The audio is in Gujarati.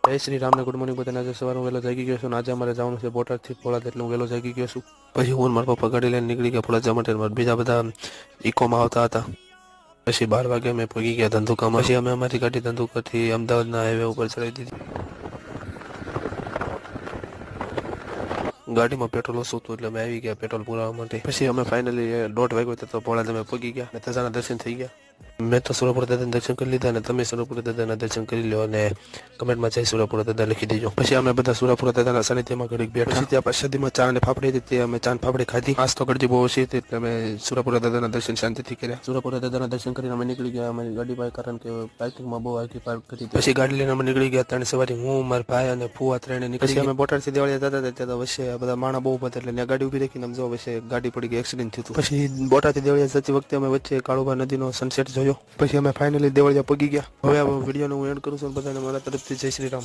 જય શ્રી રામ ને ગુડ મોર્નિંગ બધાને. આજે સવારે હું વહેલો જાગી ગયો છું અને આજે અમારે જવાનું છે બોટાદથી પોળાદ, એટલે હું વહેલો જાગી ગયો છું. પછી હું અને મારા પપ્પા ગાડી લઈને નીકળી ગયા પોળાદ જવા માટે. બીજા બધા ઇકોમાં આવતા હતા. પછી 12 વાગે અમે પહોંચી ગયા ધંધુકામાં. પછી અમે અમારી ગાડી ધંધુકાથી અમદાવાદના હાઈવે ઉપર ચડાવી દીધી. ગાડીમાં પેટ્રોલ ઓછું હતું એટલે અમે આવી ગયા પેટ્રોલ પુરાવવા માટે. પછી અમે ફાઇનલી 1:30 વાગ્યો તો પોળાદ અમે પહોંચી ગયા અને ધજાના દર્શન થઈ ગયા. મેં તો સુરપુરા દાદાના દર્શન કરી લીધા અને તમે સુરપુરા દાદાના દર્શન કરી લો અને કમેન્ટમાં જય સુરપુરા દાદા લખી દેજો. પછી અમે બધા સુરપુરા દાદાના સાનિધ્યમાં ઘડીક બેઠા. પછી ત્યાં પ્રસાદીમાં ચા અને ફાફડી હતી, તે અમે ચા ફાફડી ખાધી. આજ તો ગળજી બહુ ઓછી હતી એટલે અમે સુરપુરા દાદાના દર્શન શાંતિથી કર્યા. સુરપુરા દાદાના દર્શન કરીને અમે નીકળી ગયા અમારી ગાડી પાસે, કારણ કે પાર્કિંગમાં બહુ આગી પાર્ક કરી. પછી ગાડી લઈને અમે નીકળી ગયા. 3 સવારી હું, મારા ભાઈ અને ફુવા ત્રણે નીકળી. પછી અમે બોટાદથી દેવાળિયા જતા હતા ત્યાં તો વચ્ચે બધા માણા બહુ બધા એટલે ત્યાં ગાડી ઉભી રાખીને આમ જો વચ્ચે ગાડી પડી ગઈ, એક્સિડન્ટ થયું હતું. પછી બોટાદથી દેવાળિયા જતી વખતે અમે વચ્ચે કાળુભા નદીનો સનસેટ જોયો. પછી અમે ફાઇનલી દેવાળિયા પગી ગયા. હવે આ વિડીયોનો હું એન્ડ કરું છું. બધાને મારા તરફથી જય શ્રી રામ.